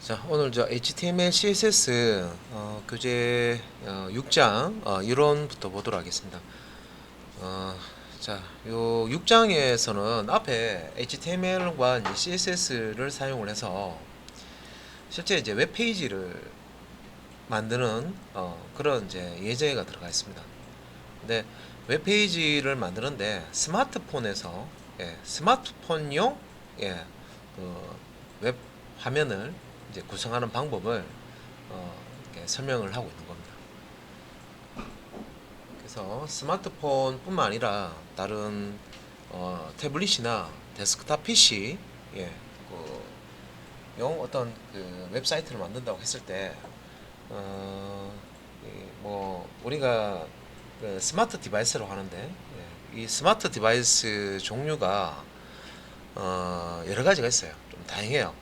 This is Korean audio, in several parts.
자, 오늘 저 HTML, CSS 교재 6장 이론부터 보도록 하겠습니다. 어, 자, 요 6장에서는 앞에 HTML과 이제 CSS를 사용을 해서 실제 이제 웹페이지를 만드는 그런 이제 예제가 들어가 있습니다. 근데 웹페이지를 만드는데 스마트폰에서 스마트폰용 웹 화면을 이제 구성하는 방법을 이렇게 설명을 하고 있는 겁니다. 그래서 스마트폰뿐만 아니라 다른 태블릿이나 데스크탑 PC 용 어떤 그 웹사이트를 만든다고 했을 때 뭐 우리가 그 스마트 디바이스로 하는데 이 스마트 디바이스 종류가 여러 가지가 있어요. 좀 다양해요.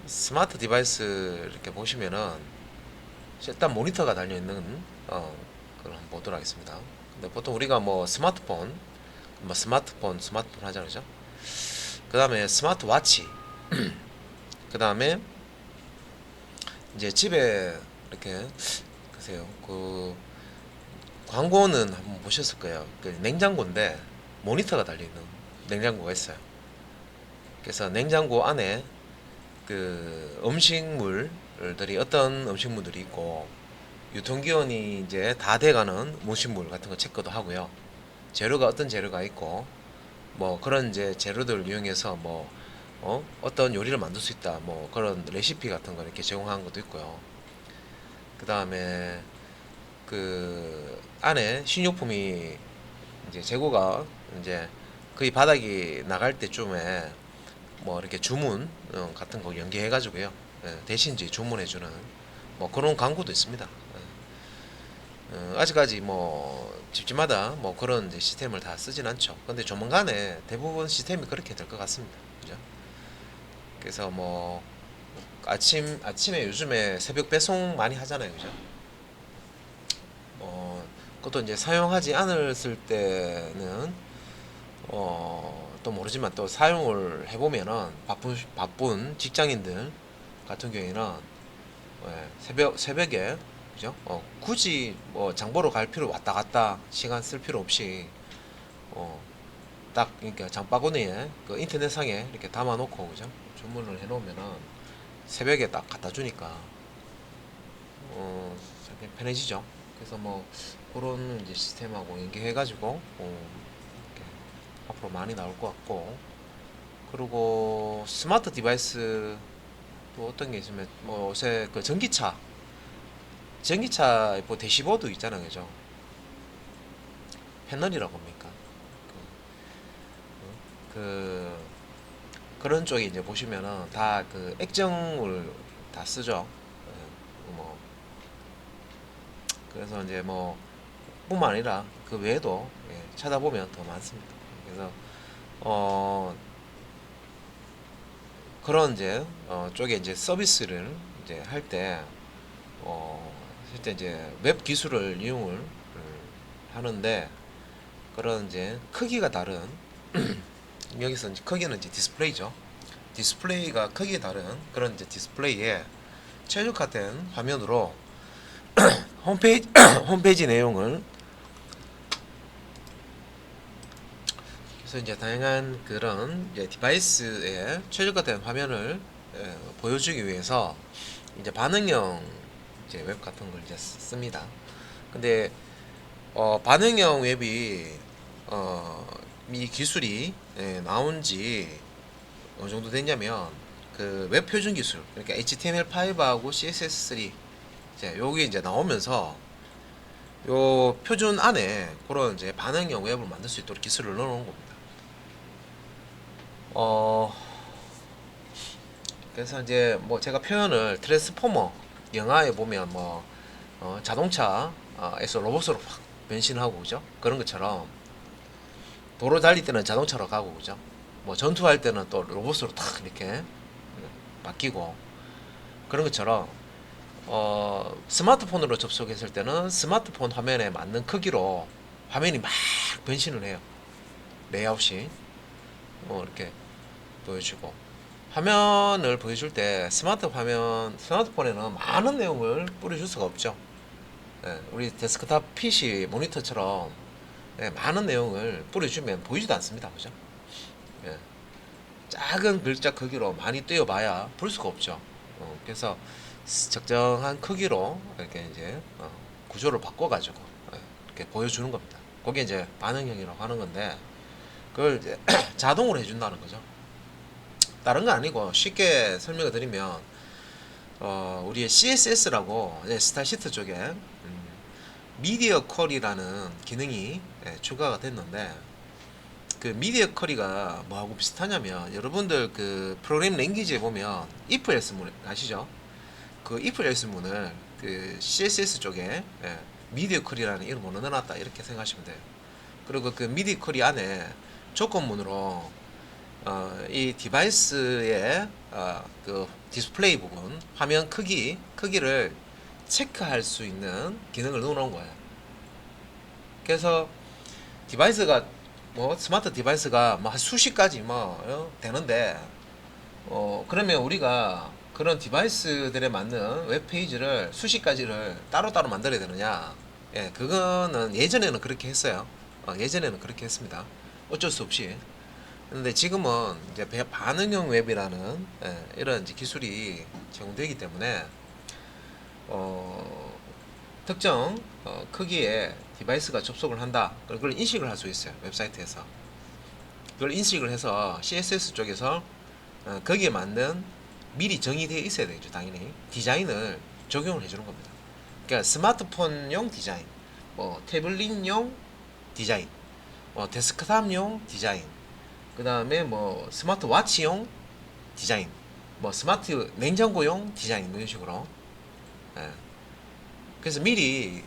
스마트 디바이스 이렇게 보시면은 일단 모니터가 달려 있는 그걸 한번 보도록 하겠습니다. 근데 보통 우리가 뭐 스마트폰 하잖아요, 그죠? 그 다음에 스마트워치, 그 다음에 이제 집에 이렇게 보세요. 그 광고는 한번 보셨을 거예요. 그 냉장고인데 모니터가 달려 있는 냉장고가 있어요. 그래서 냉장고 안에 그 음식물들이 어떤 음식물들이 있고 유통기한이 이제 다 돼가는 음식물 같은 거 체크도 하고요. 재료가 어떤 재료가 있고 뭐 그런 이제 재료들을 이용해서 뭐 어떤 요리를 만들 수 있다 뭐 그런 레시피 같은 거 이렇게 제공하는 것도 있고요. 그 다음에 그 안에 식료품이 이제 재고가 이제 거의 바닥이 나갈 때쯤에 뭐 이렇게 주문 같은 거 연계해 가지고요. 대신 이제 주문해 주는 뭐 그런 광고도 있습니다. 아직까지 뭐 집집마다 뭐 그런 이제 시스템을 다 쓰진 않죠. 근데 조만간에 대부분 시스템이 그렇게 될 것 같습니다. 그죠? 그래서 뭐 아침에 요즘에 새벽 배송 많이 하잖아요. 그죠? 그것도 이제 사용하지 않았을 때는 또 모르지만 또 사용을 해보면은 바쁜 직장인들 같은 경우에는 새벽에 그죠? 굳이 뭐 장보러 갈 필요 왔다 갔다 시간 쓸 필요 없이 딱 그러니까 장바구니에 그 인터넷상에 이렇게 담아놓고 그죠? 주문을 해놓으면은 새벽에 딱 갖다 주니까 상당히 편해지죠. 그래서 뭐 그런 이제 시스템하고 연계해가지고 이렇게 앞으로 많이 나올 것 같고, 그리고 스마트 디바이스 또 어떤 게 있으면 뭐 요새 그 전기차 뭐 대시보드 있잖아요, 그죠? 패널이라고 합니까? 그 그런 쪽에 이제 보시면은 다 그 액정을 다 쓰죠. 뭐 그래서 이제 뭐 뿐만 아니라 그 외에도 찾아보면 더 많습니다. 그래서 어 그런 이제 쪽에 이제 서비스를 이제 할 때 실제 이제 웹 기술을 이용을 하는데 그런 이제 크기가 다른 여기서 이제 크기는 이제 디스플레이죠. 디스플레이가 크기가 다른 그런 이제 디스플레이에 최적화된 화면으로 홈페이지 홈페이지 내용을 그래서 이제 다양한 그런 이제 디바이스에 최적화된 화면을 보여주기 위해서 이제 반응형 이제 웹 같은 걸 이제 씁니다. 근데 반응형 웹이 이 기술이 나온 지 어느 정도 됐냐면 그 웹 표준 기술 그러니까 HTML5하고 CSS3 이제 여기 이제 나오면서 요 표준 안에 그런 이제 반응형 웹을 만들 수 있도록 기술을 넣어놓은 겁니다. 어 그래서 이제 뭐 제가 표현을 트랜스포머 영화에 보면 뭐 자동차에서 로봇으로 확 변신하고 그죠? 그런 것처럼 도로 달릴 때는 자동차로 가고 그죠? 뭐 전투할 때는 또 로봇으로 탁 이렇게 바뀌고 그런 것처럼 스마트폰으로 접속했을 때는 스마트폰 화면에 맞는 크기로 화면이 막 변신을 해요. 레이아웃이 이렇게 보여주고 화면을 보여줄 때 스마트폰에는 많은 내용을 뿌려줄 수가 없죠. 예, 우리 데스크탑 PC 모니터처럼 예, 많은 내용을 뿌려주면 보이지도 않습니다. 그죠? 예, 작은 글자 크기로 많이 띄어봐야 볼 수가 없죠. 그래서 적정한 크기로 이렇게 이제 구조를 바꿔가지고 이렇게 보여주는 겁니다. 그게 이제 반응형이라고 하는 건데 그걸 이제 자동으로 해준다는 거죠. 다른 건 아니고 쉽게 설명을 드리면 우리의 CSS라고 스타일 시트 쪽에 미디어 쿼리라는 기능이 추가가 됐는데 그 미디어 쿼리가 뭐하고 비슷하냐면 여러분들 그 프로그램 랭귀지에 보면 if else 문 아시죠? 그 if else 문을 그 CSS 쪽에 미디어 쿼리라는 이름으로 넣어놨다 이렇게 생각하시면 돼요. 그리고 그 미디어 쿼리 안에 조건문으로 이 디바이스의 그 디스플레이 부분 화면 크기를 체크할 수 있는 기능을 넣어놓은 거예요. 그래서 디바이스가 뭐 스마트 디바이스가 뭐 한 수십 가지 뭐 되는데 그러면 우리가 그런 디바이스들에 맞는 웹페이지를 수십 가지를 따로따로 만들어야 되느냐? 예, 그거는 예전에는 그렇게 했어요. 예전에는 그렇게 했습니다. 어쩔 수 없이. 근데 지금은 이제 반응형 웹이라는 이런 이제 기술이 제공되기 때문에 특정 크기의 디바이스가 접속을 한다. 그걸 인식을 할 수 있어요. 웹사이트에서. 그걸 인식을 해서 CSS 쪽에서 거기에 맞는 미리 정의되어 있어야 되겠죠. 당연히 디자인을 적용을 해주는 겁니다. 그러니까 스마트폰용 디자인, 뭐 태블릿용 디자인, 뭐 데스크탑용 디자인, 그 다음에 뭐 스마트워치용 디자인, 뭐 스마트 냉장고용 디자인 뭐 이런 식으로. 예. 그래서 미리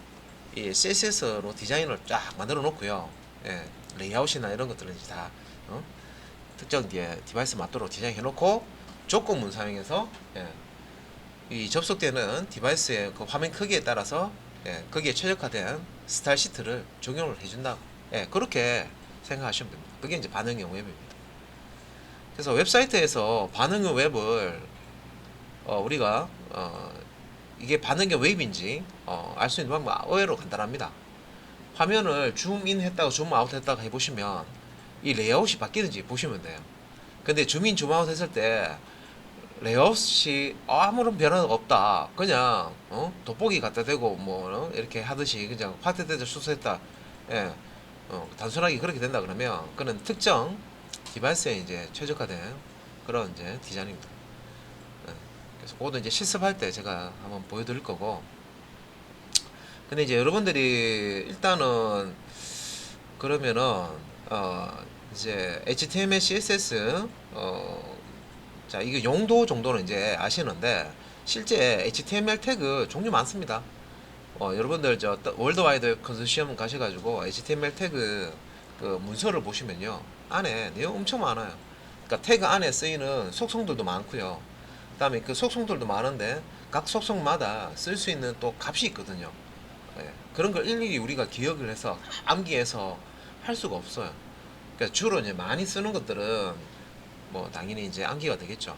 이 CSS로 디자인을 쫙 만들어 놓고요. 예. 레이아웃이나 이런 것들은 이제 다 특정 디바이스 맞도록 디자인 해놓고 조건문 사용해서 이 접속되는 디바이스의 그 화면 크기에 따라서 거기에 최적화된 스타일 시트를 적용을 해준다. 그렇게 생각하시면 됩니다. 그게 이제 반응형 웹입니다. 그래서 웹사이트에서 반응형 웹을 우리가 이게 반응형 웹인지 알 수 있는 방법 의외로 간단합니다. 화면을 줌인 했다가 줌아웃 했다가 해보시면 이 레이아웃이 바뀌는지 보시면 돼요. 근데 줌인 줌아웃 했을 때 레이아웃이 아무런 변화가 없다. 그냥 돋보기 갖다 대고 뭐 이렇게 하듯이 그냥 파트대자 수수했다. 예, 단순하게 그렇게 된다 그러면 그는 특정 디바이스에 이제 최적화된 그런 이제 디자인입니다. 예, 그래서 그것도 이제 실습할 때 제가 한번 보여드릴 거고. 근데 이제 여러분들이 일단은 그러면은 이제 HTML, CSS 자 이게 용도 정도는 이제 아시는데 실제 HTML 태그 종류 많습니다. 여러분들 저 월드와이드 컨소시엄 가셔가지고 HTML 태그 그 문서를 보시면요 안에 내용 엄청 많아요. 그러니까 태그 안에 쓰이는 속성들도 많고요. 그다음에 그 속성들도 많은데 각 속성마다 쓸 수 있는 또 값이 있거든요. 그런 걸 일일이 우리가 기억을 해서 암기해서 할 수가 없어요. 그러니까 주로 이제 많이 쓰는 것들은 뭐 당연히 이제 암기가 되겠죠.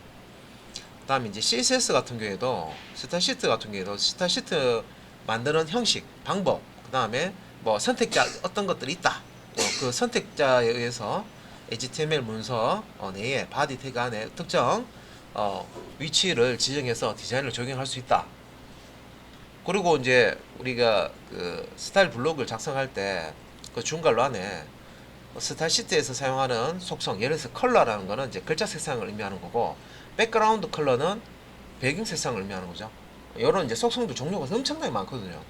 그다음에 이제 CSS 같은 경우에도 스타시트 같은 경우에도 스타시트 만드는 형식, 방법, 그다음에 뭐 선택자 어떤 것들이 있다. 그 선택자에 의해서 HTML 문서 내에 바디 태그 안에 특정 위치를 지정해서 디자인을 적용할 수 있다. 그리고 이제 우리가 그 스타일 블록을 작성할 때 그 중괄로 안에 스타일 시트에서 사용하는 속성, 예를 들어서 컬러라는 거는 이제 글자 색상을 의미하는 거고, 백그라운드 컬러는 배경 색상을 의미하는 거죠. 이런 이제 속성도 종류가 엄청나게 많거든요.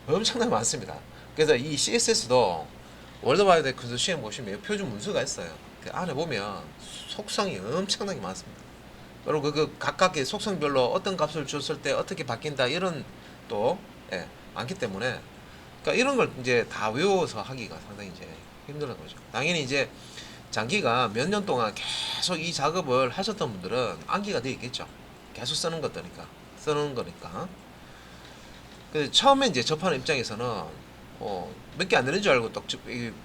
엄청나게 많습니다. 그래서 이 CSS도 월드와이드 컨소시엄 보시면 표준 문서가 있어요. 그 안에 보면 속성이 엄청나게 많습니다. 그리고 그 각각의 속성별로 어떤 값을 줬을 때 어떻게 바뀐다 이런 또 많기 때문에 그러니까 이런 걸 이제 다 외워서 하기가 상당히 이제 힘든 거죠. 당연히 이제 장기가 몇 년 동안 계속 이 작업을 하셨던 분들은 암기가 되어 있겠죠. 계속 쓰는 거니까. 그 처음에 이제 접하는 입장에서는 몇 개 안 되는 줄 알고 딱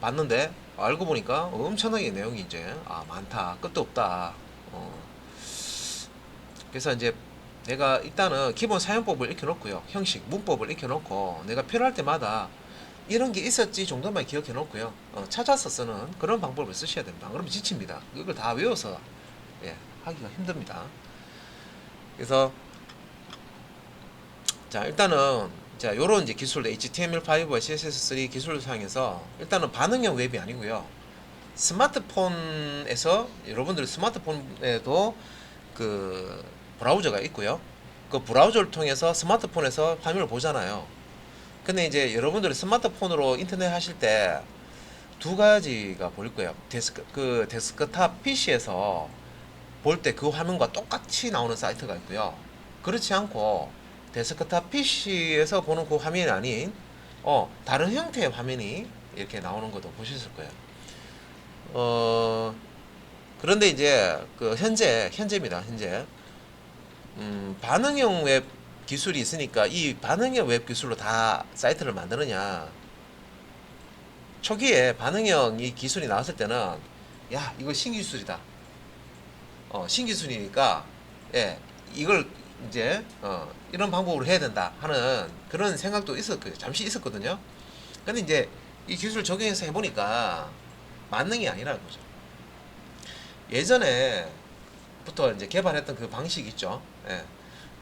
봤는데 알고 보니까 엄청나게 내용이 이제 많다, 끝도 없다. 그래서 이제 내가 일단은 기본 사용법을 익혀놓고요. 형식, 문법을 익혀놓고 내가 필요할 때마다 이런 게 있었지 정도만 기억해놓고요. 찾아서 쓰는 그런 방법을 쓰셔야 됩니다. 그러면 지칩니다. 이걸 다 외워서 하기가 힘듭니다. 그래서 자 일단은 자 요런 이제 기술 HTML5와 CSS3 기술을 사용해서 일단은 반응형 웹이 아니고요. 스마트폰에서 여러분들 스마트폰에도 그 브라우저가 있고요. 그 브라우저를 통해서 스마트폰에서 화면을 보잖아요. 근데 이제 여러분들이 스마트폰으로 인터넷 하실 때 두 가지가 보일 거예요. 데스크탑 PC에서 볼 때 그 화면과 똑같이 나오는 사이트가 있고요. 그렇지 않고 데스크탑 PC에서 보는 그 화면이 아닌 다른 형태의 화면이 이렇게 나오는 것도 보셨을 거예요. 그런데 이제 그 현재입니다. 현재 반응형 웹 기술이 있으니까 이 반응형 웹 기술로 다 사이트를 만드느냐? 초기에 반응형 이 기술이 나왔을 때는 야 이거 신기술이다. 신기술이니까 이걸 이제 이런 방법으로 해야 된다 하는 그런 생각도 잠시 있었거든요. 근데 이제 이 기술 적용해서 해보니까 만능이 아니라는 거죠. 예전에부터 이제 개발했던 그 방식 있죠.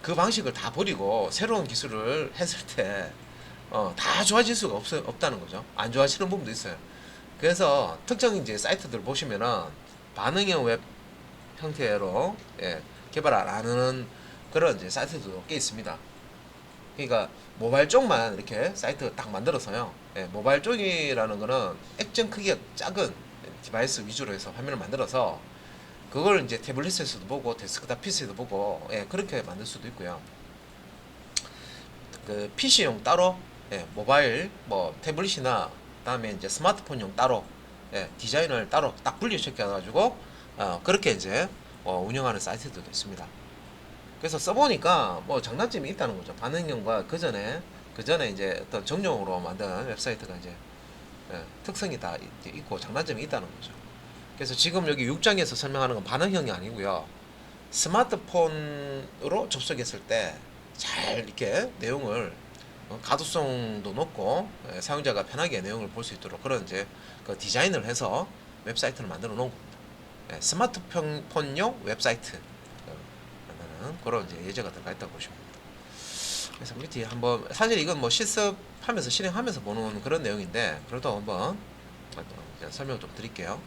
그 방식을 다 버리고 새로운 기술을 했을 때 다 좋아질 수가 없다는 거죠. 안 좋아지는 부분도 있어요. 그래서 특정 이제 사이트들 보시면은 반응형 웹 형태로 개발 안 하는 그런 이제 사이트도 꽤 있습니다. 그러니까 모바일 쪽만 이렇게 사이트 딱 만들어서요. 모바일 쪽이라는 거는 액정 크기가 작은 디바이스 위주로 해서 화면을 만들어서 그걸 이제 태블릿에서도 보고 데스크탑 PC에도 보고 그렇게 만들 수도 있고요. 그 PC용 따로 모바일 뭐 태블릿이나 그다음에 이제 스마트폰용 따로 디자인을 따로 딱 분리시켜 가지고 그렇게 이제 운영하는 사이트들도 있습니다. 그래서 써보니까 뭐 장단점이 있다는 거죠. 반응형과 그 전에 이제 어떤 정용으로 만든 웹사이트가 이제 특성이 다 있고 장단점이 있다는 거죠. 그래서 지금 여기 6장에서 설명하는 건 반응형이 아니고요. 스마트폰으로 접속했을 때 잘 이렇게 내용을 가독성도 높고 사용자가 편하게 내용을 볼 수 있도록 그런 이제 그 디자인을 해서 웹사이트를 만들어 놓은 겁니다. 스마트폰용 웹사이트 라는 그런 이제 예제가 들어가 있다고 보시면 됩니다. 그래서 우리 뒤에 한번 사실 이건 뭐 실습하면서 실행하면서 보는 그런 내용인데 그래도 한번 설명 좀 드릴게요.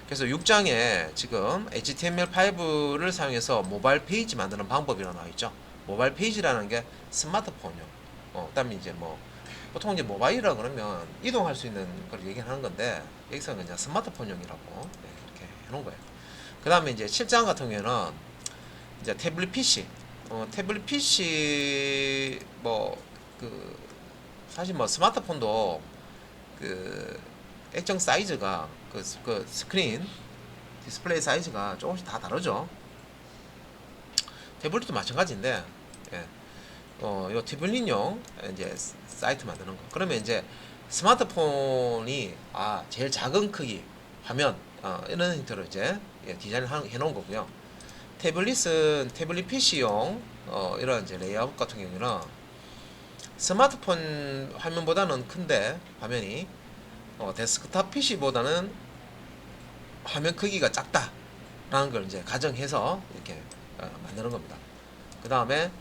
그래서 6장에 지금 HTML5를 사용해서 모바일 페이지 만드는 방법이라고 나와 있죠. 모바일 페이지라는 게 스마트폰용. 그다음에 이제 뭐 보통 이제 모바일이라 그러면 이동할 수 있는 걸 얘기하는 건데 여기서는 그냥 스마트폰용이라고 이렇게 해놓은 거예요. 그다음에 이제 7장 같은 경우에는 이제 태블릿 PC, 태블릿 PC 뭐 그 사실 뭐 스마트폰도 그 액정 사이즈가 그 스크린 디스플레이 사이즈가 조금씩 다 다르죠. 태블릿도 마찬가지인데, 요 태블릿용 이제 사이트 만드는 거. 그러면 이제 스마트폰이 제일 작은 크기 화면 이런 형태로 이제 디자인을 해놓은 거고요. 태블릿은 태블릿 PC용 이런 이제 레이아웃 같은 경우는 스마트폰 화면보다는 큰데 화면이 데스크탑 PC보다는 화면 크기가 작다라는 걸 이제 가정해서 이렇게 만드는 겁니다. 그 다음에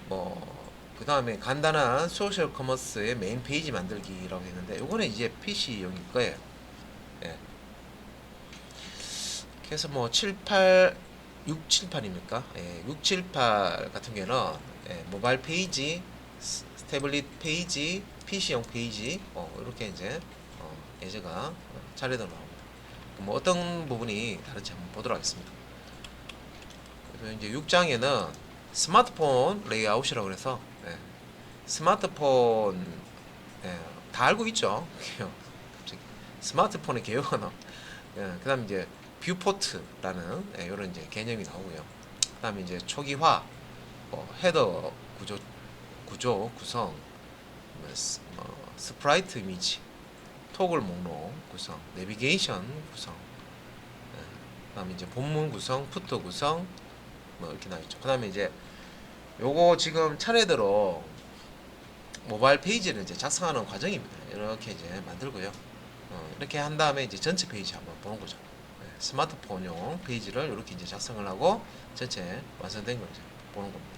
그 다음에 간단한 소셜 커머스의 메인 페이지 만들기라고 했는데 요거는 이제 PC용일 거예요. 그래서 뭐 6, 7, 8입니까? 6, 7, 8 같은 경우는 모바일 페이지, 태블릿 페이지, PC용 페이지 이렇게 이제 예제가 차례대로 나옵니다. 뭐 어떤 부분이 다른지 한번 보도록 하겠습니다. 그래서 이제 6장에는 스마트폰 레이아웃이라고 해서 스마트폰 다 알고 있죠. 스마트폰의 개요가 나. 그다음 이제 뷰포트라는 이런 이제 개념이 나오고요. 그다음에 이제 초기화, 헤더 구성, 스프라이트 이미지, 토글 목록 구성, 내비게이션 구성, 그다음에 이제 본문 구성, 푸터 구성, 뭐 이렇게 나와 있죠. 그다음에 이제 요거 지금 차례대로 모바일 페이지를 이제 작성하는 과정입니다. 이렇게 이제 만들고요. 이렇게 한 다음에 이제 전체 페이지 한번 보는 거죠. 네, 스마트폰용 페이지를 이렇게 이제 작성을 하고 전체 완성된 걸 이제 보는 겁니다.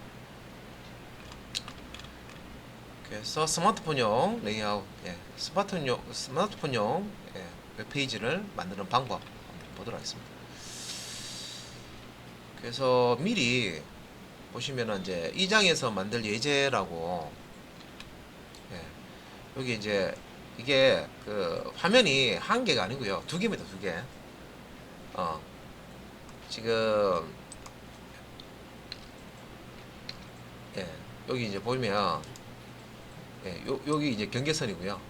그래서 스마트폰용 레이아웃, 예, 스마트폰용 예, 웹페이지를 만드는 방법 한번 보도록 하겠습니다. 그래서 미리 보시면은 이제 이 장에서 만들 예제라고, 예, 여기 이제 이게 그 화면이 한 개가 아니고요, 두 개입니다, 두 개. 지금 예, 여기 이제 보면 예, 여기 이제 경계선이고요.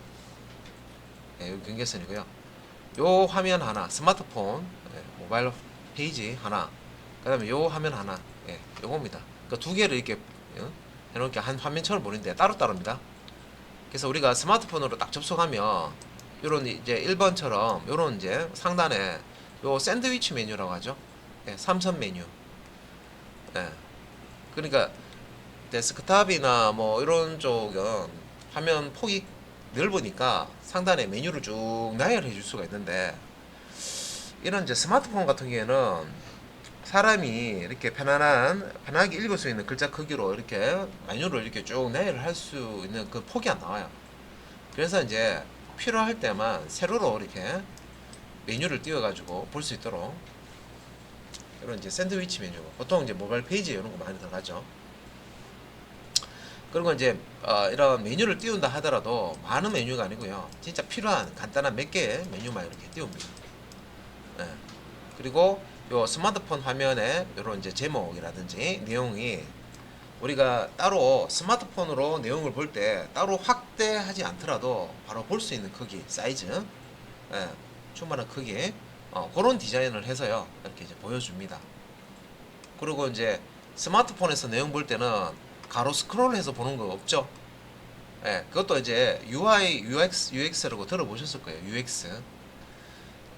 예, 여기 경계선이고요. 요 화면 하나, 스마트폰 예, 모바일 페이지 하나, 그 다음에 요 화면 하나, 예, 요겁니다. 그 두 개를 이렇게 해놓게 한 화면처럼 보는데 따로따로입니다. 그래서 우리가 스마트폰으로 딱 접속하면 요런 이제 1번처럼 요런 이제 상단에 요 샌드위치 메뉴라고 하죠. 예, 삼선 메뉴. 예. 그러니까 데스크탑이나 뭐 이런 쪽은 화면 폭이 넓으니까 상단에 메뉴를 쭉 나열해 줄 수가 있는데, 이런 이제 스마트폰 같은 경우에는 사람이 이렇게 편하게 읽을 수 있는 글자 크기로 이렇게 메뉴를 이렇게 쭉 나열을 할 수 있는 그 폭이 안 나와요. 그래서 이제 필요할 때만 세로로 이렇게 메뉴를 띄워가지고 볼 수 있도록, 이런 이제 샌드위치 메뉴, 보통 이제 모바일 페이지에 이런 거 많이 들어가죠. 그리고 이제 이런 메뉴를 띄운다 하더라도 많은 메뉴가 아니고요, 진짜 필요한 간단한 몇 개의 메뉴만 이렇게 띄웁니다. 예. 그리고 요 스마트폰 화면에 이런 이제 제목이라든지 내용이 우리가 따로 스마트폰으로 내용을 볼 때 따로 확대하지 않더라도 바로 볼 수 있는 크기, 사이즈, 예, 충분한 크기, 그런 디자인을 해서요 이렇게 이제 보여줍니다. 그리고 이제 스마트폰에서 내용 볼 때는 가로 스크롤해서 보는 거 없죠. 예, 그것도 이제 UI, UX라고 들어보셨을 거예요. UX.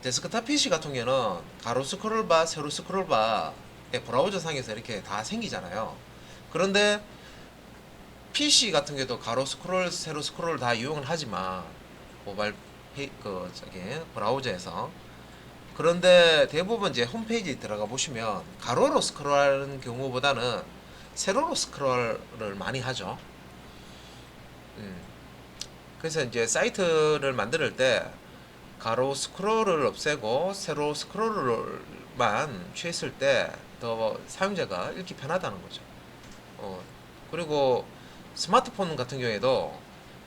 데스크탑 PC 같은 경우는 가로 스크롤바, 세로 스크롤바, 브라우저 상에서 이렇게 다 생기잖아요. 그런데 PC 같은 경우도 가로 스크롤, 세로 스크롤 다 이용을 하지만 모바일 브라우저에서, 그런데 대부분 이제 홈페이지 들어가 보시면 가로로 스크롤하는 경우보다는 세로로 스크롤을 많이 하죠. 그래서 이제 사이트를 만들 때 가로 스크롤을 없애고 세로 스크롤만 취했을 때 더 사용자가 읽기 편하다는 거죠. 그리고 스마트폰 같은 경우에도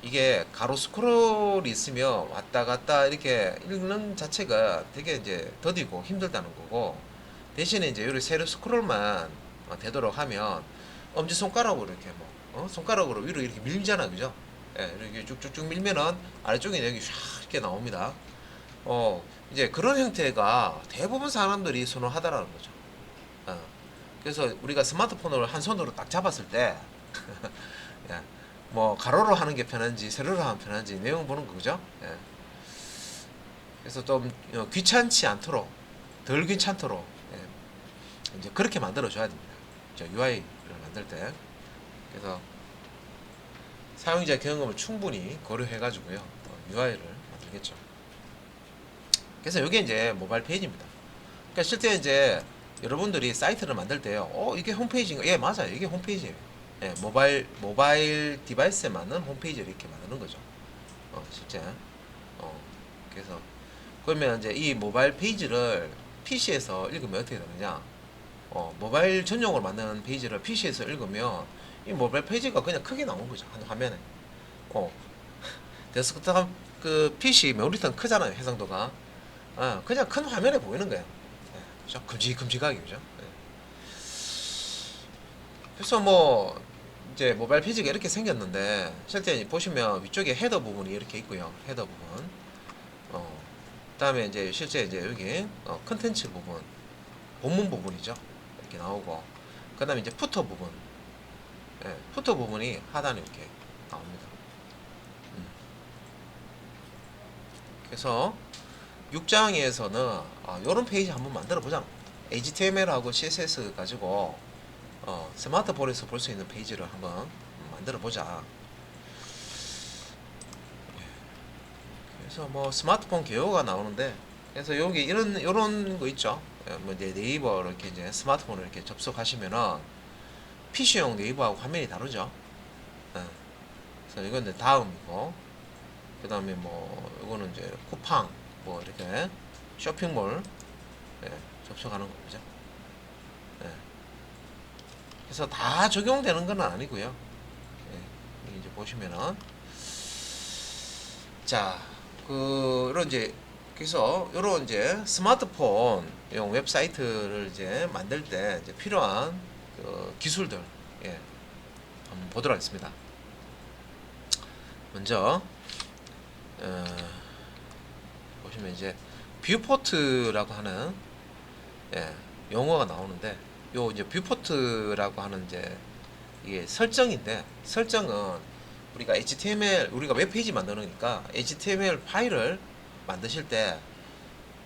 이게 가로 스크롤이 있으면 왔다 갔다 이렇게 읽는 자체가 되게 이제 더디고 힘들다는 거고, 대신에 이제 요리 세로 스크롤만 되도록 하면 엄지 손가락으로 이렇게 손가락으로 위로 이렇게 밀잖아, 그죠? 예, 이렇게 쭉쭉쭉 밀면은 아래쪽에 여기 샥 이렇게 나옵니다. 이제 그런 형태가 대부분 사람들이 선호하다라는 거죠. 그래서 우리가 스마트폰을 한 손으로 딱 잡았을 때, 예, 뭐 가로로 하는 게 편한지 세로로 하면 편한지 내용 보는 거죠. 예. 그래서 좀 귀찮지 않도록, 덜 귀찮도록, 예, 이제 그렇게 만들어 줘야 됩니다. 저 UI를 만들 때. 그래서 사용자 경험을 충분히 고려해 가지고요 UI를 만들겠죠. 그래서 이게 이제 모바일 페이지입니다. 그러니까 실제 이제 여러분들이 사이트를 만들 때요, 이게 홈페이지인가? 예, 맞아요. 이게 홈페이지예요. 예, 모바일 디바이스에 맞는 홈페이지를 이렇게 만드는 거죠. 실제. 그래서 그러면 이제 이 모바일 페이지를 PC에서 읽으면 어떻게 되느냐? 모바일 전용으로 만든 페이지를 PC에서 읽으면 이 모바일 페이지가 그냥 크게 나오는 거죠. 한 화면에. 데스크탑 그 PC 메모리는 크잖아요. 해상도가. 그냥 큰 화면에 보이는 거예요. 그죠? 큼직큼직하게, 그죠? 네. 그래서 뭐 이제 모바일 페이지가 이렇게 생겼는데, 실제 보시면 위쪽에 헤더 부분이 이렇게 있고요. 헤더 부분. 그다음에 이제 실제 이제 여기 컨텐츠 부분, 본문 부분이죠. 이렇게 나오고, 그다음에 이제 푸터 부분. 예, 푸터 부분이 하단에 이렇게 나옵니다. 그래서 6장에서는 이런 페이지 한번 만들어 보자. HTML하고 CSS 가지고 스마트폰에서 볼 수 있는 페이지를 한번 만들어 보자. 그래서 뭐 스마트폰 개요가 나오는데, 그래서 여기 이런 거 있죠. 뭐 이제 네이버 이렇게 이제 스마트폰을 이렇게 접속하시면은 PC용 네이버하고 화면이 다르죠. 예. 그래서 이건 이제 다음이고, 그 다음에 뭐 이거는 이제 쿠팡 뭐 이렇게 쇼핑몰, 예, 접속하는 거죠. 예. 그래서 다 적용되는 건 아니고요. 예, 이제 보시면은 자, 이런 이제 그래서 이런 이제 스마트폰용 웹사이트를 이제 만들 때 이제 필요한 그 기술들, 예, 한번 보도록 하겠습니다. 먼저 보시면 이제 뷰포트라고 하는, 예, 용어가 나오는데, 요 이제 뷰포트라고 하는 이제 이게 설정인데, 설정은 우리가 HTML, 우리가 웹페이지 만드니까 HTML 파일을 만드실 때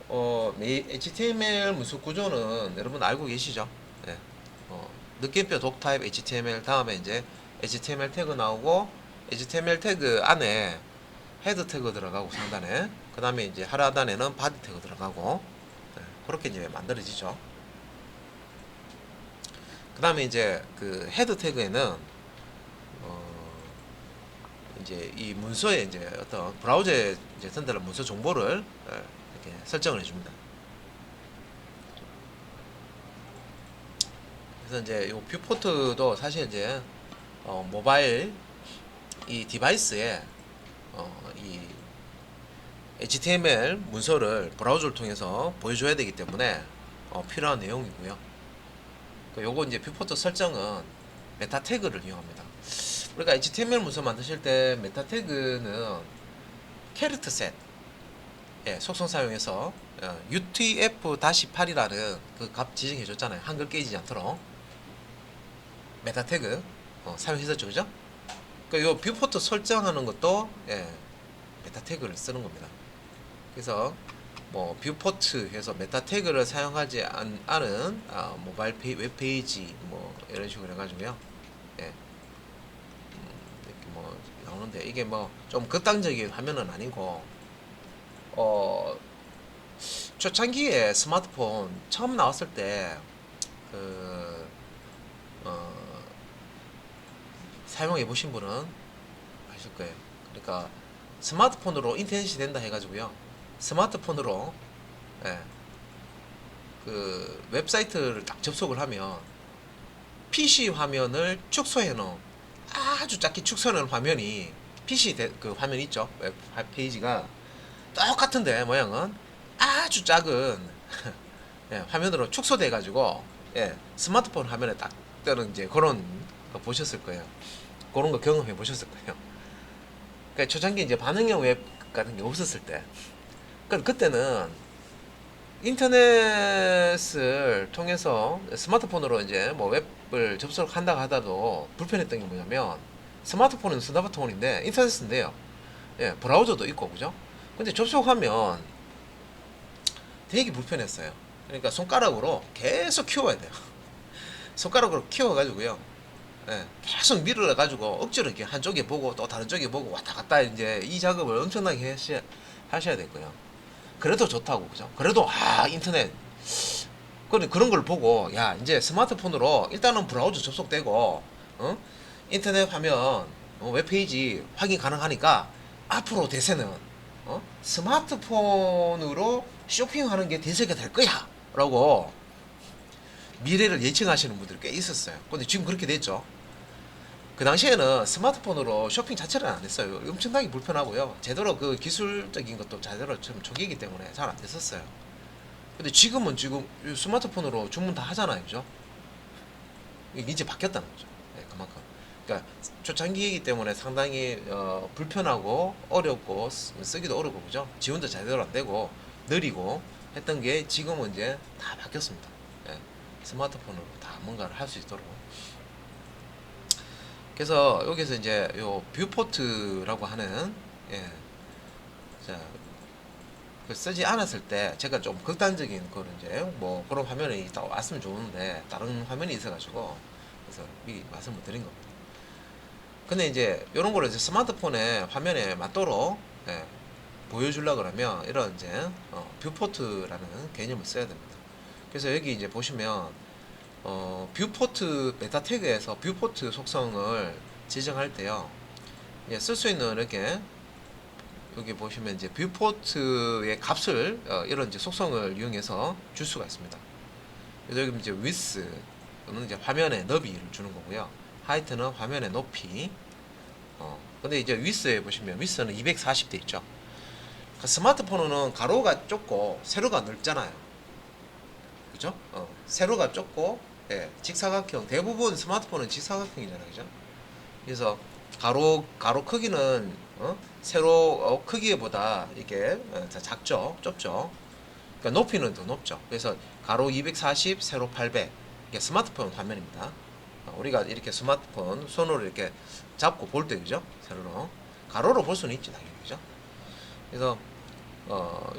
HTML 문서 구조는 여러분 알고 계시죠? 예. 느낌표 독타입 HTML 다음에 이제 HTML 태그 나오고, HTML 태그 안에 헤드 태그 들어가고 상단에, 그 다음에 이제 하단에는 바디 태그 들어가고, 예, 그렇게 이제 만들어지죠. 그 다음에 이제 그 헤드 태그에는 이제 이 문서에 이제 어떤 브라우저에 이제 전달할 문서 정보를 이렇게 설정을 해줍니다. 그래서 이제 이 뷰포트도 사실 이제 모바일 이 디바이스에 이 HTML 문서를 브라우저를 통해서 보여줘야 되기 때문에 필요한 내용이고요. 요거 이제 뷰포트 설정은 메타 태그를 이용합니다. 우리가 HTML 문서 만드실 때 메타 태그는 캐릭터 셋, 예, 속성 사용해서 UTF-8이라는 그 값 지정해 줬잖아요. 한글 깨지지 않도록 메타 태그 사용했었죠, 그죠? 요 뷰포트 설정하는 것도, 예, 메타 태그를 쓰는 겁니다. 그래서 뭐 뷰포트 해서 메타 태그를 사용하지 않은 모바일 웹페이지 뭐 이런 식으로 해가지고요. 예, 이렇게 뭐 나오는데, 이게 뭐 좀 극단적인 화면은 아니고, 초창기에 스마트폰 처음 나왔을 때 그 사용해 보신 분은 아실 거예요. 그러니까 스마트폰으로 인터넷이 된다 해가지고요. 스마트폰으로, 예, 그 웹사이트를 딱 접속을 하면 PC 화면을 축소해 놓은, 아주 작게 축소해 놓은 화면이 PC 그 화면 있죠. 웹 페이지가 똑같은데 모양은 아주 작은 예, 화면으로 축소돼 가지고, 예, 스마트폰 화면에 딱 뜨는 이제 그런 거 보셨을 거예요. 그런 거 경험해 보셨을 거예요. 그러니까 초창기 이제 반응형 웹 같은 게 없었을 때, 그때는 인터넷을 통해서 스마트폰으로 이제 뭐 웹을 접속한다 하다도 불편했던 게 뭐냐면, 스마트폰은 스마트폰인데 인터넷은 돼요. 예, 브라우저도 있고, 그죠? 근데 접속하면 되게 불편했어요. 그러니까 손가락으로 계속 키워야 돼요. 손가락으로 키워가지고요. 예, 계속 밀어가지고 억지로 이렇게 한쪽에 보고 또 다른 쪽에 보고 왔다 갔다 이제 이 작업을 엄청나게 하셔야 되고요. 그래도 좋다고, 그죠? 그래도 인터넷 그런 걸 보고, 야, 이제 스마트폰으로 일단은 브라우저 접속되고, 인터넷 화면, 웹페이지 확인 가능하니까 앞으로 대세는 스마트폰으로 쇼핑하는 게 대세가 될 거야 라고 미래를 예측하시는 분들이 꽤 있었어요. 근데 지금 그렇게 됐죠. 그 당시에는 스마트폰으로 쇼핑 자체를 안 했어요. 엄청나게 불편하고요. 제대로 그 기술적인 것도 제대로 좀 초기이기 때문에 잘 안 됐었어요. 근데 지금은 지금 스마트폰으로 주문 다 하잖아요, 그죠? 이게 이제 바뀌었다는 거죠. 네, 그만큼. 그러니까 초창기이기 때문에 상당히 불편하고 어렵고 쓰기도 어렵고, 그죠? 지원도 제대로 안 되고 느리고 했던 게 지금은 이제 다 바뀌었습니다. 예, 스마트폰으로 다 뭔가를 할 수 있도록. 그래서 여기서 이제 요 뷰포트라고 하는, 예, 자, 쓰지 않았을 때 제가 좀 극단적인 그런 이제 뭐 그런 화면이 딱 왔으면 좋은데 다른 화면이 있어가지고 그래서 미리 말씀을 드린 겁니다. 근데 이제 이런 거를 이제 스마트폰에 화면에 맞도록 예, 보여주려 그러면 이런 이제 뷰포트라는 개념을 써야 됩니다. 그래서 여기 이제 보시면 뷰포트 메타 태그에서 뷰포트 속성을 지정할 때요, 쓸 수 있는 이렇게 여기 보시면 이제 뷰포트의 값을 이런 이제 속성을 이용해서 줄 수가 있습니다. 그래서 여기 이제 width는 이제 화면의 너비를 주는 거고요. height는 화면의 높이. 근데 이제 width에 보시면 width는 240 돼 있죠. 그러니까 스마트폰은 가로가 좁고 세로가 넓잖아요. 그죠? 세로가 좁고 예, 직사각형, 대부분 스마트폰은 직사각형이잖아요. 그죠? 그래서 가로 크기는 세로 크기보다 이게 작죠, 좁죠. 그러니까 높이는 더 높죠. 그래서 가로 240, 세로 800. 이게 스마트폰 화면입니다. 우리가 이렇게 스마트폰 손으로 이렇게 잡고 볼 때, 그죠? 세로로 가로로 볼 수는 있지, 당연히. 그죠? 그래서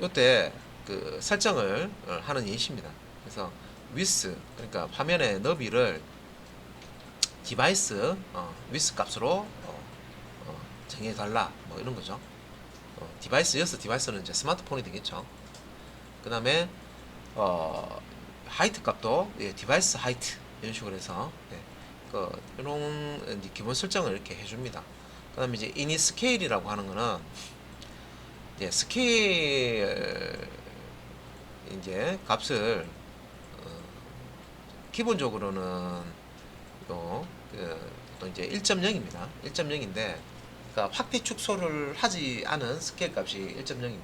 요때 그 설정을 하는 예시입니다. 그래서 width, 그러니까 화면의 너비를 디바이스 width 값으로 정해달라, 뭐 이런 거죠. 디바이스여서 디바이스는 이제 스마트폰이 되겠죠. 그 다음에 하이트 값도 디바이스 하이트 이런 식으로 해서 이런 기본 설정을 이렇게 해줍니다. 그 다음에 이제 이니 스케일이라고 하는 거는 스케일 이제 값을 기본적으로는 또 이제 1.0입니다. 1.0인데 그러니까 확대 축소를 하지 않은 스케일 값이 1.0입니다.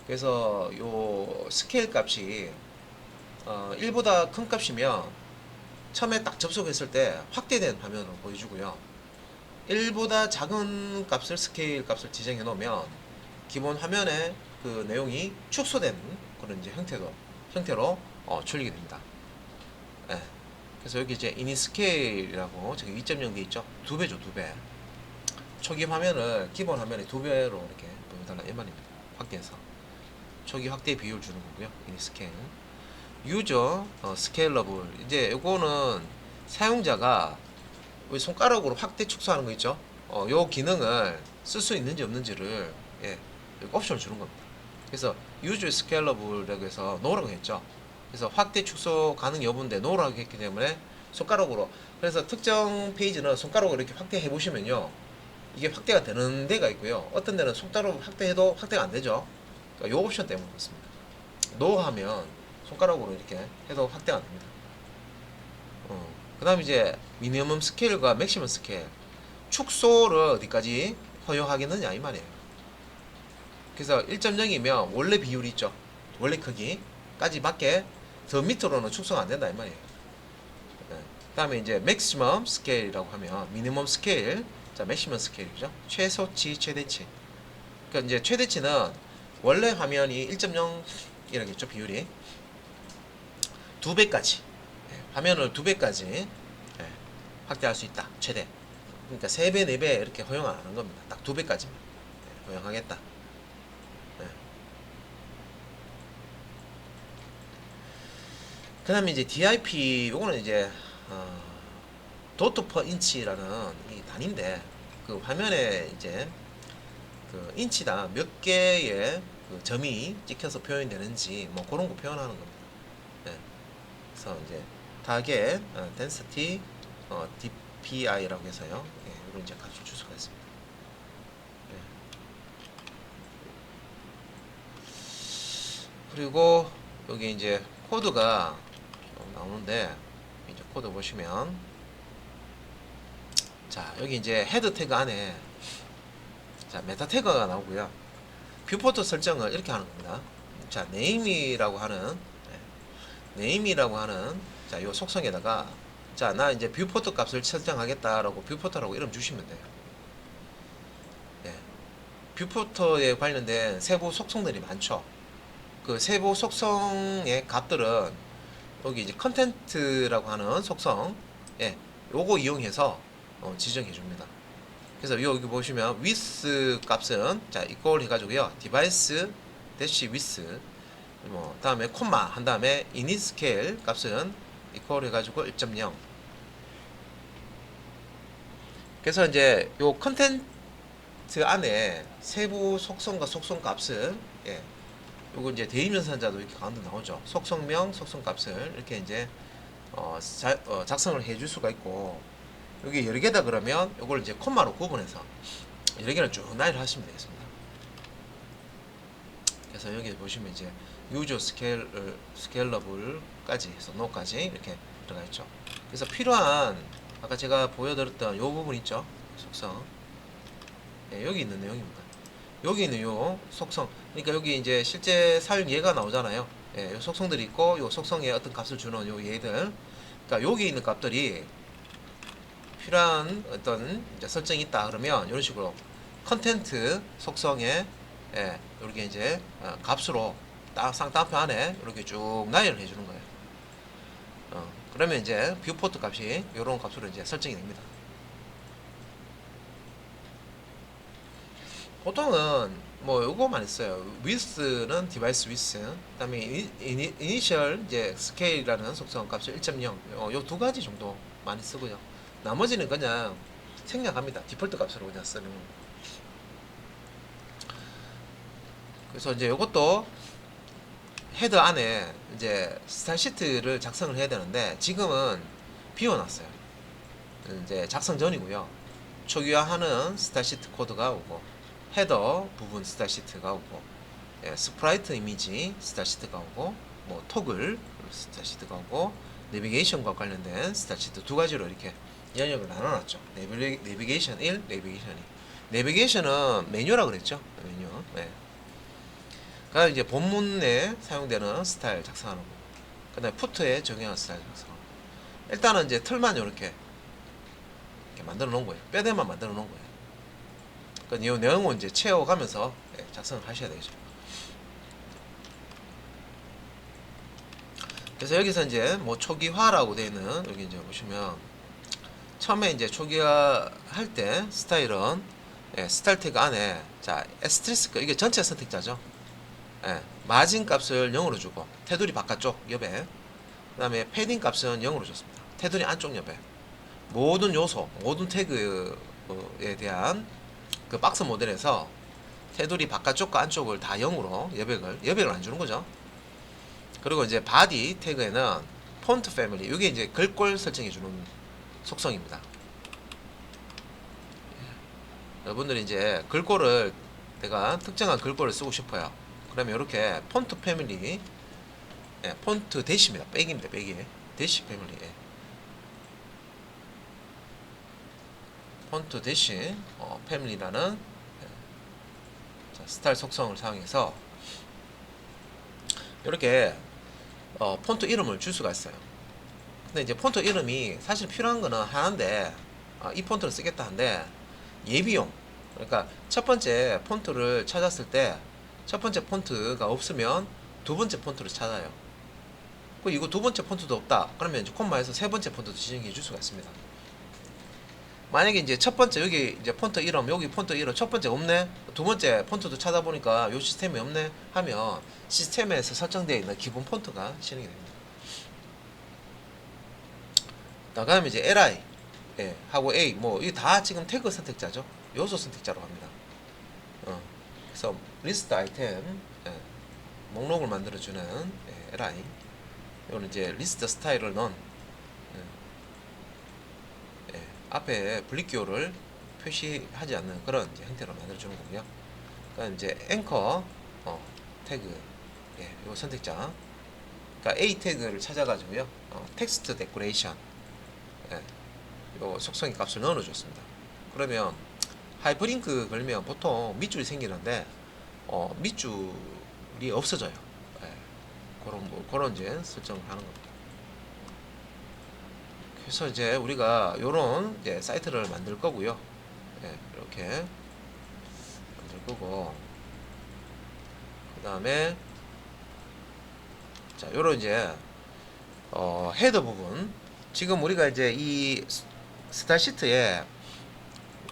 그래서 요 스케일 값이 1보다 큰 값이면 처음에 딱 접속했을 때 확대된 화면으로 보여주고요. 1보다 작은 값을 스케일 값을 지정해 놓으면 기본 화면에 그 내용이 축소된 그런 이제 형태로 출력이 됩니다. 예. 그래서 여기 이제 이니 스케일이라고 지금 2.0 돼 있죠. 2배죠, 2배. 초기 화면을 기본 화면의 2배로 이렇게 보여달라 이 말입니다. 확대해서 초기 확대 비율 주는 거고요. 이니 스케일. 유저 스케일러블, 이제 요거는 사용자가 우리 손가락으로 확대 축소하는 거 있죠. 요 기능을 쓸 수 있는지 없는지를 옵션을 주는 겁니다. 그래서 유저 스케일러블이라고 해서 노라고 했죠. 그래서 확대 축소 가능 여부인데 노라고 했기 때문에 손가락으로, 그래서 특정 페이지는 손가락으로 이렇게 확대해 보시면요, 이게 확대가 되는 데가 있고요. 어떤 데는 손가락으로 확대해도 확대가 안 되죠. 그러니까 요 옵션 때문에 그렇습니다. 노 하면 손가락으로 이렇게 해도 확대가 안 됩니다. 그 다음 이제 미니멈 스케일과 맥시멈 스케일, 축소를 어디까지 허용하겠느냐 이 말이에요. 그래서 1.0이면 원래 비율이 있죠. 원래 크기까지 밖에 더 밑으로는 축소가 안 된다 이 말이에요. 그 다음에 이제 맥시멈 스케일이라고 하면 미니멈 스케일, 자 맥시멈 스케일이죠. 최소치, 최대치. 그러니까 이제 최대치는 원래 화면이 1.0 이라겠죠, 비율이 2배까지, 화면을 2배까지 확대할 수 있다, 최대. 그러니까 3배, 4배 이렇게 허용 안 하는 겁니다. 딱 2배까지만 허용하겠다. 그 다음에 이제 DIP, 요거는 이제 도트 퍼 인치라는 이 단위인데, 그 화면에 이제 그 인치당 몇 개의 그 점이 찍혀서 표현이 되는지 뭐 그런 거 표현하는 겁니다. 그래서 이제 타겟 density DPI라고 해서요, 이런 이제 값을 줄 수가 있습니다. 그리고 여기 이제 코드가 나오는데, 이제 코드 보시면, 자 여기 이제 헤드 태그 안에 자 메타 태그가 나오고요. 뷰포트 설정을 이렇게 하는 겁니다. 자 네임이라고 하는 자 요 속성에다가, 자 나 이제 뷰포트 값을 설정하겠다라고 뷰포트라고 이름 주시면 돼요. 뷰포트에 관련된 세부 속성들이 많죠. 그 세부 속성의 값들은 여기 이제 컨텐트라고 하는 속성, 요거 이용해서 지정해 줍니다. 그래서 여기 보시면 width 값은 자 이걸 해가지고요, 디바이스 대시 width, 뭐 다음에 콤마 한 다음에 init scale 값은 이걸 해가지고 1.0, 그래서 이제 요 컨텐츠 안에 세부 속성과 속성 값을 요거 이제 대의면산자도 이렇게 가운데 나오죠. 속성명, 속성 값을 이렇게 이제 작성을 해줄 수가 있고, 여기 여러 개다 그러면 요걸 이제 콤마로 구분해서 여러 개를 쭉 나열을 하시면 되겠습니다. 그래서 여기 보시면 이제 유저 스케일러블까지 해서 노까지 이렇게 들어가 있죠. 그래서 필요한 아까 제가 보여드렸던 요 부분 있죠. 속성. 여기 있는 내용입니다. 여기 있는 요 속성. 그러니까 여기 이제 실제 사용 예가 나오잖아요. 요 속성들이 있고 요 속성에 어떤 값을 주는 요 예들. 그러니까 여기 있는 값들이 필요한 어떤 이제 설정이 있다 그러면 이런 식으로 컨텐트 속성에 이렇게 이제 값으로 쌍따옴표 안에 이렇게 쭉 나열을 해주는 거예요. 그러면 이제 뷰포트 값이 이런 값으로 이제 설정이 됩니다. 보통은 뭐 요거만 있어요. width는 디바이스 width, 그다음에 initial 이제 scale이라는 속성 값을 1.0, 요 두 가지 정도 많이 쓰고요. 나머지는 그냥 생략합니다. 디폴트 값으로 그냥 쓰는 거. 그래서 이제 요것도 헤더 안에 이제 스타일 시트를 작성을 해야 되는데 지금은 비워놨어요. 이제 작성 전이고요. 초기화하는 스타일 시트 코드가 오고 헤더 부분 스타일 시트가 오고 스프라이트 이미지 스타일 시트가 오고 뭐 토글 스타일 시트가 오고 내비게이션과 관련된 스타일 시트 두 가지로 이렇게 영역을 나눠놨죠. 내비게이션 1, 내비게이션 2. 내비게이션은 메뉴라고 그랬죠. 메뉴. 그다음 이제 본문에 사용되는 스타일 작성하는 거. 그다음에 푸트에 적용하는 스타일 작성하는 거. 일단은 이제 틀만 이렇게 만들어 놓은 거예요. 뼈대만 만들어 놓은 거예요. 그러니까 이 내용은 이제 채워가면서 작성을 하셔야 되죠. 그래서 여기서 이제 뭐 초기화라고 되어 있는 여기 이제 보시면 처음에 이제 초기화 할 때 스타일은 스타일 태그 안에 자 에스트리스크 이게 전체 선택자죠. 마진 값을 0으로 주고 테두리 바깥쪽 옆에, 그 다음에 패딩 값은 0으로 줬습니다. 테두리 안쪽 옆에 모든 요소 모든 태그에 대한 그 박스 모델에서 테두리 바깥쪽과 안쪽을 다 0으로 여백을 안 주는 거죠. 그리고 이제 바디 태그에는 폰트 패밀리, 이게 이제 글꼴 설정해 주는 속성입니다. 여러분들이 이제 글꼴을 내가 특정한 글꼴을 쓰고 싶어요. 그러면 이렇게 폰트 패밀리, 폰트 대시입니다. 백입니다. 백이 대시 패밀리, 폰트 대시 패밀리라는 스타일 속성을 사용해서 이렇게 폰트 이름을 줄 수가 있어요. 근데 이제 폰트 이름이 사실 필요한 거는 하나인데 이 폰트를 쓰겠다 한데 예비용, 그러니까 첫 번째 폰트를 찾았을 때 첫 번째 폰트가 없으면 두 번째 폰트를 찾아요. 그 이거 두 번째 폰트도 없다 그러면 이제 콤마에서 세 번째 폰트도 지정해 줄 수가 있습니다. 만약에 이제 첫 번째 여기 이제 폰트 이름, 여기 폰트 이름 첫 번째 없네, 두 번째 폰트도 찾아보니까 요 시스템이 없네 하면 시스템에서 설정되어 있는 기본 폰트가 실행이 됩니다. 다음에 이제 li 하고 a 뭐 이게 다 지금 태그 선택자죠. 요소 선택자로 합니다. 그래서 리스트 아이템 목록을 만들어주는 li, 이거는 이제 리스트 스타일을 넣은 앞에 분리기호를 표시하지 않는 그런 이제 형태로 만들어주는 거고요. 그다음 이제 앵커 태그 요 선택자, 그러니까 a 태그를 찾아가지고요. 텍스트 데코레이션 요 속성의 값을 넣어줬습니다. 그러면 하이퍼링크 걸면 보통 밑줄이 생기는데 밑줄이 없어져요. 그런 이제 설정을 하는 겁니다. 그래서 이제 우리가 요런 이제 사이트를 만들 거고요. 이렇게 만들 거고, 그 다음에 자 요런 이제 헤더 부분, 지금 우리가 이제 이 스타일 시트에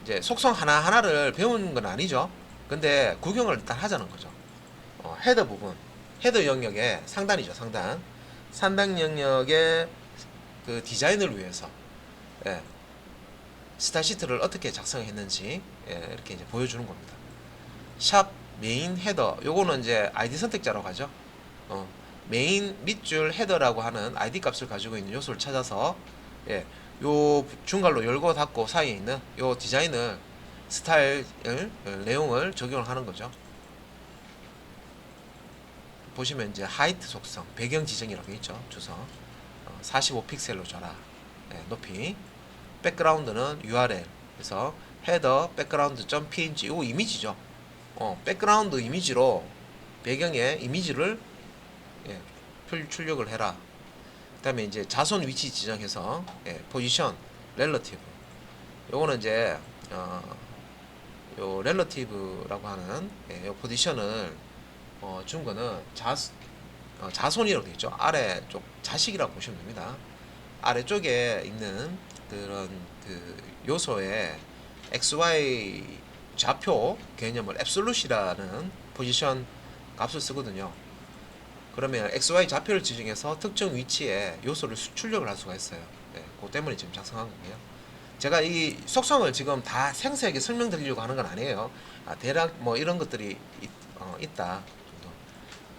이제 속성 하나하나를 배우는 건 아니죠. 근데 구경을 일단 하자는 거죠. 헤더 부분, 헤더 영역의 상단이죠. 상단 영역의 그 디자인을 위해서 스타일 시트를 어떻게 작성했는지 이렇게 이제 보여주는 겁니다. 샵 메인 헤더 요거는 이제 아이디 선택자라고 하죠. 메인 밑줄 헤더라고 하는 아이디 값을 가지고 있는 요소를 찾아서 요 중괄로 열고 닫고 사이에 있는 요 디자인을 스타일을 내용을 적용을 하는 거죠. 보시면 이제 하이트 속성 배경 지정이라고 있죠. 주소 45픽셀로 줘라. 높이 백그라운드는 URL 그래서 헤더 백그라운드.png 이거 이미지죠. 백그라운드 이미지로 배경의 이미지를 출력을 해라. 그 다음에 이제 자손 위치 지정해서 포지션 렐러티브 요거는 이제 요 렐러티브라고 하는 요 포지션을 준 거는 자손이라고 되어 있죠. 아래쪽 자식이라고 보시면 됩니다. 아래쪽에 있는 그런 그 요소의 XY 좌표 개념을 앱솔루시라는 포지션 값을 쓰거든요. 그러면 XY 좌표를 지정해서 특정 위치에 요소를 출력을 할 수가 있어요. 그것 때문에 지금 작성한 거고요. 제가 이 속성을 지금 다 생생하게 설명드리려고 하는 건 아니에요. 대략 뭐 이런 것들이 있다 정도.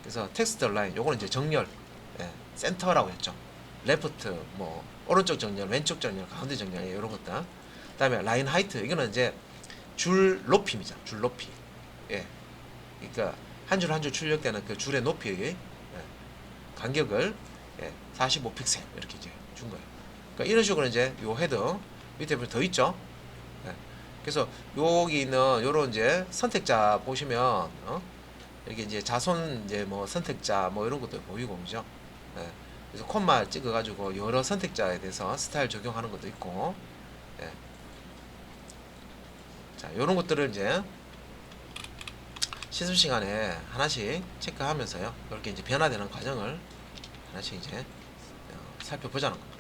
그래서 텍스트 라인 요거는 이제 정렬, 센터라고 했죠. 레프트 뭐 오른쪽 정렬, 왼쪽 정렬, 가운데 정렬 이런 것들. 그다음에 라인 하이트 이거는 이제 줄 높이입니다. 줄 높이. 그러니까 한 줄 한 줄 출력되는 그 줄의 높이 간격을 45픽셀 이렇게 이제 준 거예요. 그러니까 이런 식으로 이제 요 헤더 밑에 보면 더 있죠. 그래서 여기 있는 요런 이제 선택자 보시면 이렇게 이제 자손 이제 뭐 선택자 뭐 이런 것도 보이고 그죠. 그래서 콤마 찍어가지고 여러 선택자에 대해서 스타일 적용하는 것도 있고. 자, 요런 것들을 이제 시습 시간에 하나씩 체크하면서요. 이렇게 이제 변화되는 과정을 하나씩 이제 살펴보자는 겁니다.